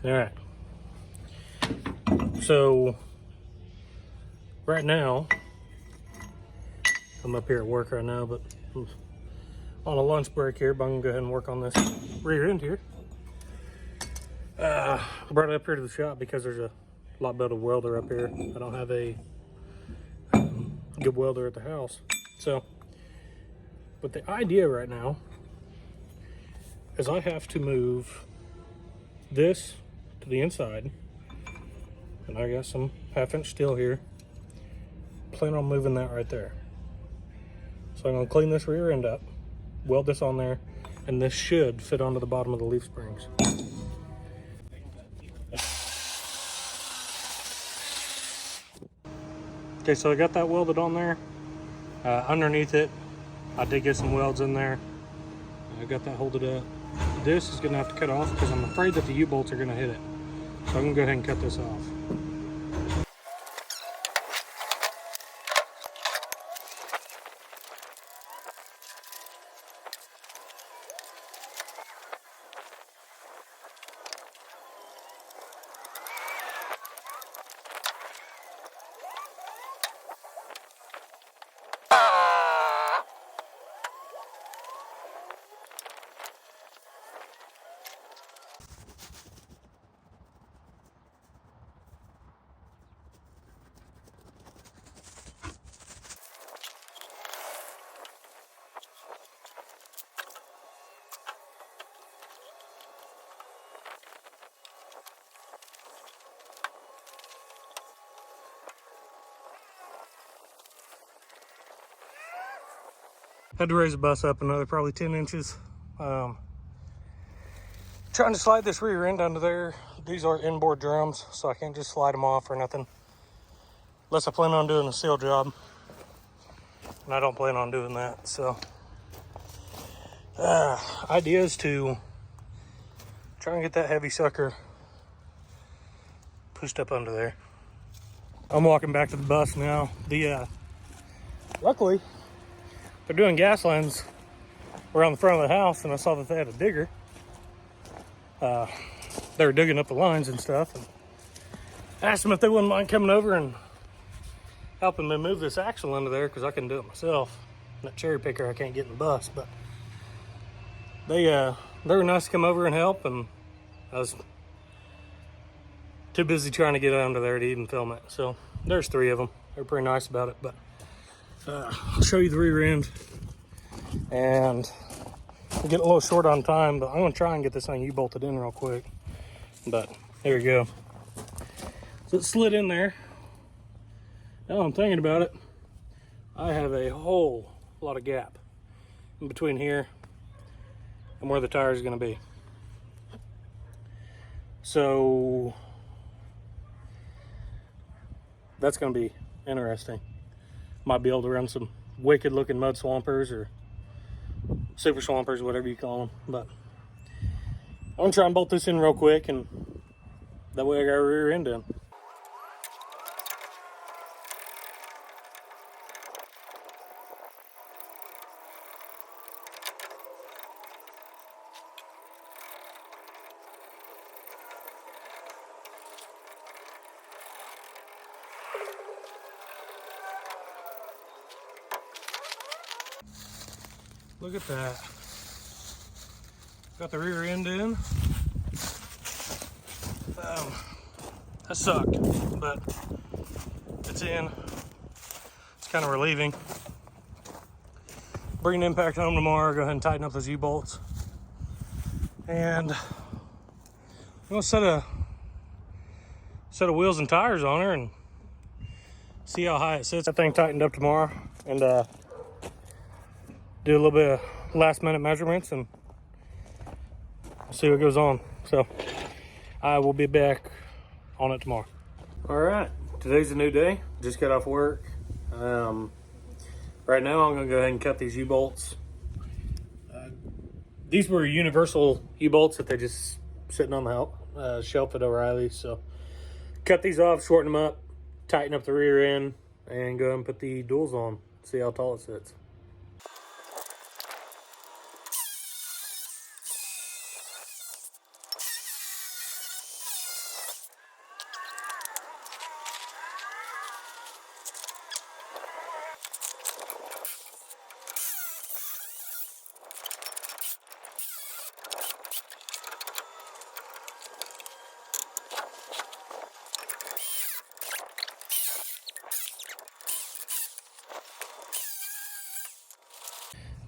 All right. So right now, I'm up here at work right now, but I'm on a lunch break here, but I'm gonna go ahead and work on this rear end here. I brought it up here to the shop because there's a lot better welder up here. I don't have a good welder at the house. So, but the idea right now is I have to move this to the inside, and I got some 1/2-inch steel here. Plan on moving that right there. So I'm gonna clean this rear end up, weld this on there, and this should fit onto the bottom of the leaf springs. Okay, so I got that welded on there. Underneath it, I did get some welds in there. I got that holded up. This is gonna have to cut off because I'm afraid that the U-bolts are gonna hit it. So I'm gonna go ahead and cut this off. Had to raise the bus up another probably 10 inches. Trying to slide this rear end under there. These are inboard drums, so I can't just slide them off or nothing. Unless I plan on doing a seal job. And I don't plan on doing that, so. Idea is to try and get that heavy sucker pushed up under there. I'm walking back to the bus now. Luckily, they're doing gas lines around the front of the house, and I saw that they had a digger. They were digging up the lines and stuff, and asked them if they wouldn't mind coming over and helping me move this axle under there, because I can do it myself. That cherry picker I can't get in the bus, but they were nice to come over and help, and I was too busy trying to get under there to even film it. So there's 3 of them. They're pretty nice about it, but I'll show you the rear end. And I'm getting a little short on time, but I'm gonna try and get this thing U-bolted in real quick. But there we go. So it slid in there. Now I'm thinking about it, I have a whole lot of gap in between here and where the tire is gonna be. So that's gonna be interesting. Might be able to run some wicked looking mud swampers or super swampers, whatever you call them. But I'm gonna try and bolt this in real quick, and that way I got a rear end in. Look at that. Got the rear end in. That sucked, but it's in. It's kind of relieving. Bring the impact home tomorrow, go ahead and tighten up those U-bolts. And I'm gonna set a wheels and tires on her and see how high it sits. That thing tightened up tomorrow, and do a little bit of last minute measurements and see what goes on. So I will be back on it tomorrow. All right, today's a new day. Just got off work. Right now I'm gonna go ahead and cut these U-bolts. These were universal U-bolts that they just sitting on the shelf at O'Reilly's. So cut these off, shorten them up, tighten up the rear end, and go ahead and put the duals on. See how tall it sits.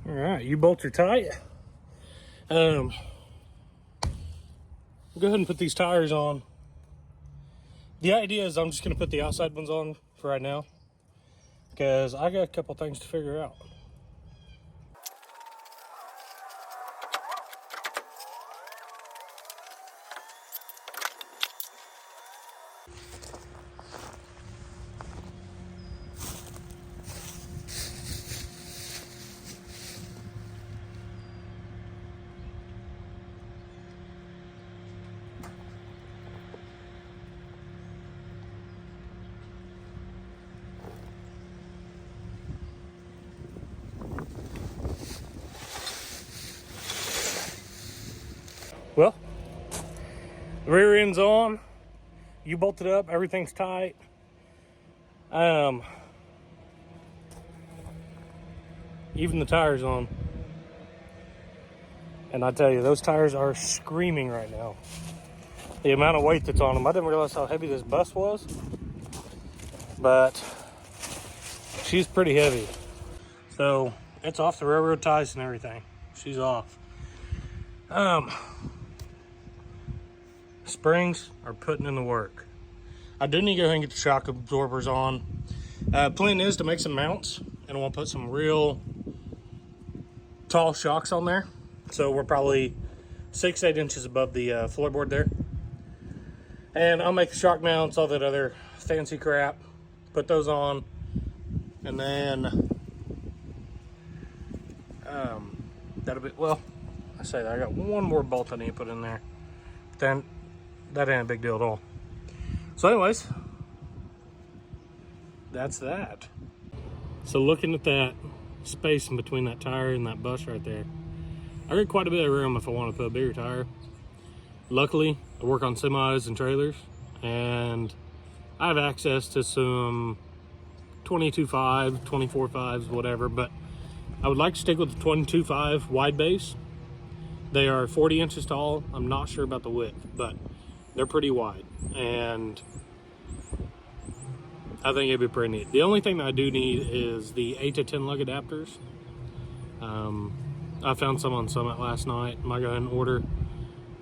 All right, U-bolts are tight. Go ahead and put these tires on. The idea is I'm just gonna put the outside ones on for right now because I got a couple things to figure out. Well, the rear end's on, you bolted up, everything's tight. Even the tires on. And I tell you, those tires are screaming right now. The amount of weight that's on them. I didn't realize how heavy this bus was, but she's pretty heavy. So it's off the railroad ties and everything. She's off. Springs are putting in the work. I do need to go ahead and get the shock absorbers on. Plan is to make some mounts, and I want to put some real tall shocks on there. So we're probably 6-8 inches above the floorboard there. And I'll make the shock mounts, all that other fancy crap, put those on, and then that'll be, well, I say that I got one more bolt I need to put in there. Then that ain't a big deal at all. So anyways, that's that. So looking at that space in between that tire and that bus right there, I got quite a bit of room if I want to put a bigger tire. Luckily, I work on semis and trailers, and I have access to some 22.5, 24.5s, whatever, but I would like to stick with the 22.5 wide base. They are 40 inches tall. I'm not sure about the width, but they're pretty wide, and I think it'd be pretty neat. The only thing that I do need is the 8 to 10 lug adapters. I found some on Summit last night. I might go ahead and order,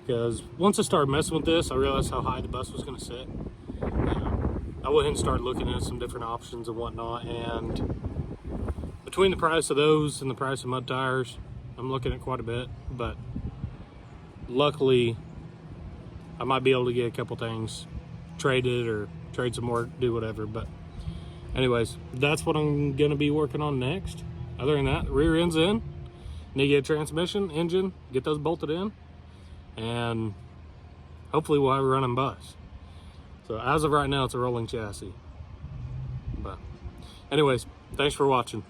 because once I started messing with this, I realized how high the bus was going to sit. I went ahead and started looking at some different options and whatnot, and between the price of those and the price of mud tires, I'm looking at quite a bit. But luckily, I might be able to get a couple things traded or trade some more, do whatever. But anyways, that's what I'm going to be working on next. Other than that, the rear end's in. Need to get a transmission, engine, get those bolted in, and hopefully we'll have a running bus. So as of right now, it's a rolling chassis. But anyways, thanks for watching.